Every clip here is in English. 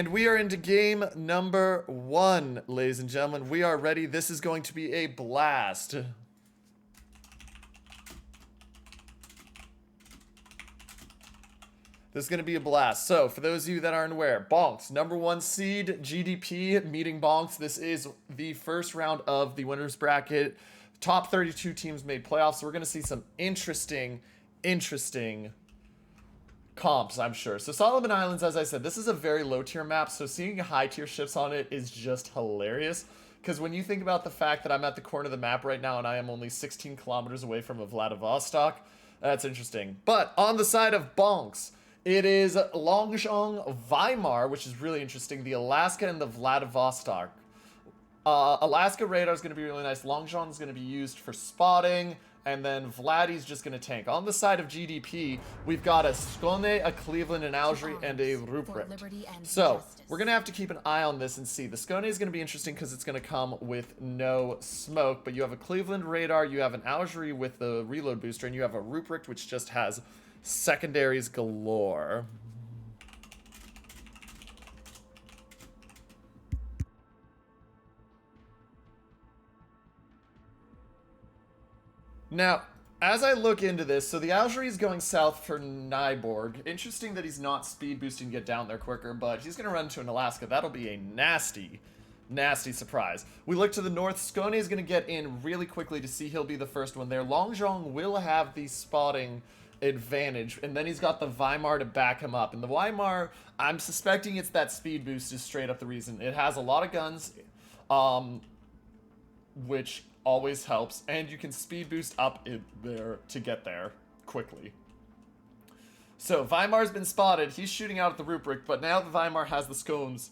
And we are into game number 1, ladies and gentlemen. We are ready. This is going to be a blast. This is going to be a blast. So, for those of you that aren't aware, Bonks, number 1 seed, GDP meeting Bonks. This is the first round of the winner's bracket. Top 32 teams made playoffs. So, we're going to see some interesting comps, I'm sure. So Solomon Islands, as I said, this is a very low tier map, so seeing high tier ships on it is just hilarious. Because when you think about the fact that I'm at the corner of the map right now and I am only 16 kilometers away from a Vladivostok, that's interesting. But on the side of Bonks, it is Longzhong, Weimar, which is really interesting, the Alaska and the Vladivostok. Alaska radar is going to be really nice. Longzhong is going to be used for spotting. And then Vladdy's just going to tank. On the side of GDP, we've got a Skone, a Cleveland, an Algerie, and a Ruprecht. So, we're going to have to keep an eye on this and see. The Skone is going to be interesting because it's going to come with no smoke. But you have a Cleveland radar, you have an Algerie with the reload booster, and you have a Ruprecht which just has secondaries galore. Now, as I look into this, so the Algerie is going south for Nyborg. Interesting that he's not speed boosting to get down there quicker, but he's going to run into an Alaska. That'll be a nasty surprise. We look to the north. Skone is going to get in really quickly to see he'll be the first one there. Longzhong will have the spotting advantage, and then he's got the Weimar to back him up. And the Weimar, I'm suspecting it's that speed boost is straight up the reason. It has a lot of guns, which always helps, and you can speed boost up in there to get there quickly. So Weimar's been spotted. He's shooting out at the Ruprecht, but now the Weimar has the Scones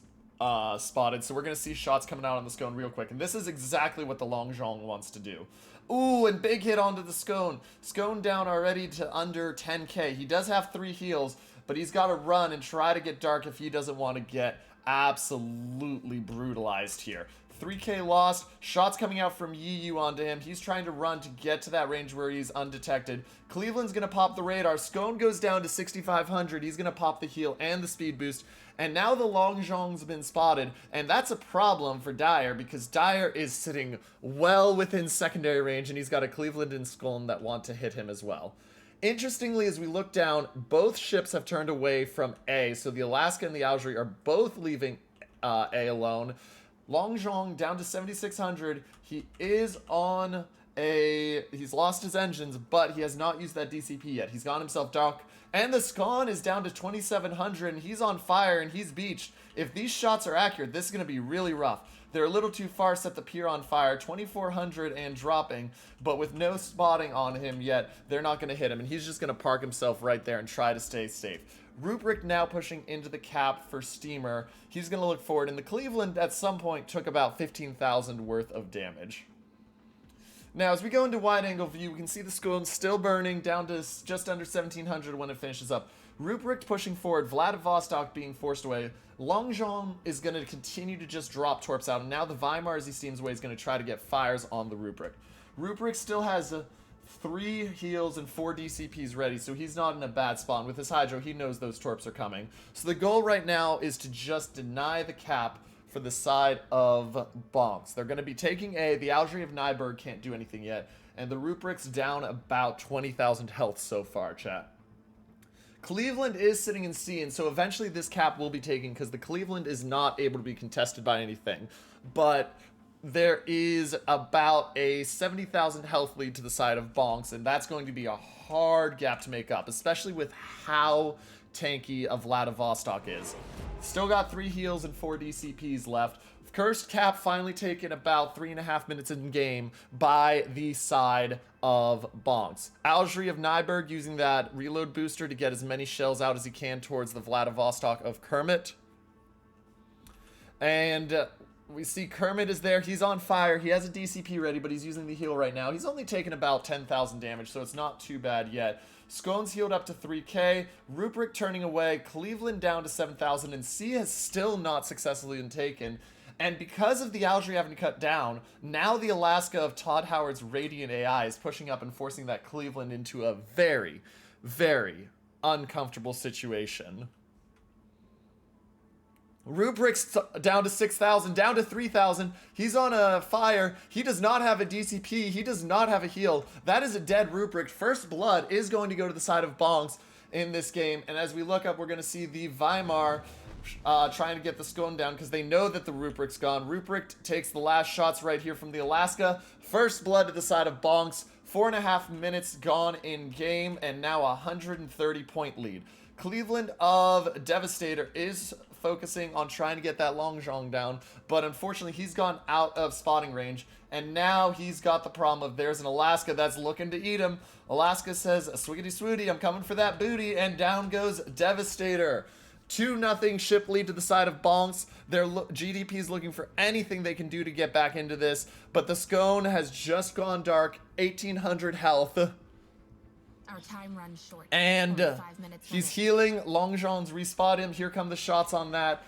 spotted, so we're going to see shots coming out on the Scone real quick, and this is exactly what the Longzhong wants to do. Ooh, and big hit onto the Scone. Scone down already to under 10k. He does have 3 heals, but he's got to run and try to get dark if he doesn't want to get absolutely brutalized here. 3k lost, shots coming out from Yiyu onto him. He's trying to run to get to that range where he's undetected. Cleveland's going to pop the radar. Scone goes down to 6,500. He's going to pop the heal and the speed boost. And now the Longzhong's been spotted. And that's a problem for Dyer because Dyer is sitting well within secondary range. And he's got a Cleveland and Scone that want to hit him as well. Interestingly, as we look down, both ships have turned away from A. So the Alaska and the Algerie are both leaving A alone. Longzhong down to 7,600. He is on he's lost his engines, but he has not used that DCP yet. He's got himself dark. And the Scone is down to 2,700, and he's on fire, and he's beached. If these shots are accurate, this is going to be really rough. They're a little too far, set the pier on fire, 2,400 and dropping, but with no spotting on him yet, they're not going to hit him, and he's just going to park himself right there and try to stay safe. Ruprecht now pushing into the cap for Steamer. He's going to look forward, and the Cleveland at some point took about 15,000 worth of damage. Now, as we go into wide-angle view, we can see the Scone still burning down to just under 1,700 when it finishes up. Ruprecht pushing forward, Vladivostok being forced away. Longzhong is going to continue to just drop torps out, and now the Weimar, as he steams away, is going to try to get fires on the Ruprecht. Ruprecht still has 3 heals and 4 DCPs ready, so he's not in a bad spot. And with his Hydro, he knows those torps are coming. So the goal right now is to just deny the cap for the side of Bonks. They're going to be taking A. The Algerie of Nyborg can't do anything yet, and the Ruprecht's down about 20,000 health so far, chat. Cleveland is sitting in C, and so eventually this cap will be taken because the Cleveland is not able to be contested by anything. But there is about a 70,000 health lead to the side of Bonks, and that's going to be a hard gap to make up, especially with how tanky a Vladivostok is. Still got 3 heals and 4 DCPs left. Cursed cap finally taken about 3.5 minutes in game by the side of Bonks. Algerie of Nyborg using that reload booster to get as many shells out as he can towards the Vladivostok of Kermit. And we see Kermit is there. He's on fire. He has a DCP ready, but he's using the heal right now. He's only taken about 10,000 damage, so it's not too bad yet. Scone's healed up to 3k. Ruprecht turning away. Cleveland down to 7,000, and C has still not successfully been taken. And because of the Algerie having to cut down, now the Alaska of Todd Howard's Radiant AI is pushing up and forcing that Cleveland into a very, very uncomfortable situation. Rubrik's down to 6,000, down to 3,000. He's on a fire. He does not have a DCP. He does not have a heal. That is a dead Rubrik. First blood is going to go to the side of Bonks in this game. And as we look up, we're going to see the Weimar trying to get the scone down because they know that the Rubrik's gone. Rubrik takes the last shots right here from the Alaska. First blood to the side of Bonks. 4.5 minutes gone in game, and now a 130-point lead. Cleveland of Devastator is focusing on trying to get that Long Zhong down, but unfortunately he's gone out of spotting range, and now he's got the problem of there's an Alaska that's looking to eat him. Alaska says, "Swiggity swooty, I'm coming for that booty," and down goes Devastator. 2-0 ship lead to the side of Bonks. Their GDP is looking for anything they can do to get back into this, but the scone has just gone dark, 1,800 health. Our time runs short. And he's healing. Long John's respot him. Here come the shots on that.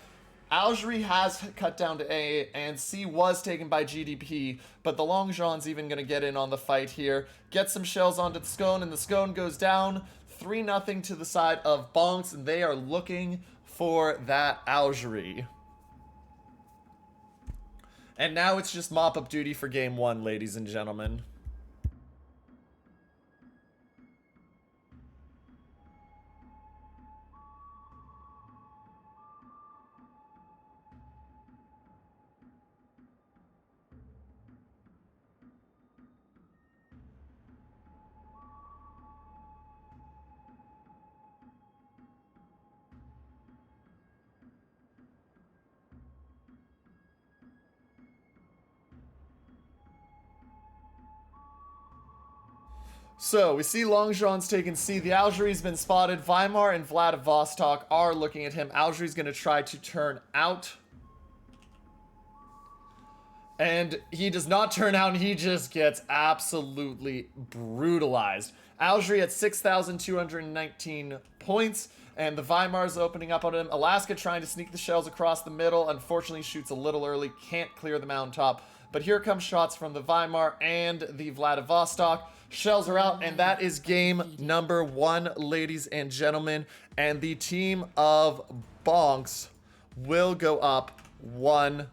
Algerie has cut down to A, and C was taken by GDP, but the Long John's even going to get in on the fight here. Get some shells onto the scone, and the scone goes down. 3-0 to the side of Bonks, and they are looking for that Algerie. And now it's just mop-up duty for game one, ladies and gentlemen. So, we see Long John's taken C. The Algerie's been spotted. Weimar and Vladivostok are looking at him. Algerie's going to try to turn out. And he does not turn out, and he just gets absolutely brutalized. Algerie at 6,219 points, and the Weimar's opening up on him. Alaska trying to sneak the shells across the middle. Unfortunately, shoots a little early. Can't clear the mountaintop. But here come shots from the Weimar and the Vladivostok. Shells are out, and that is game number 1, ladies and gentlemen. And the team of Bonks will go up 1-0.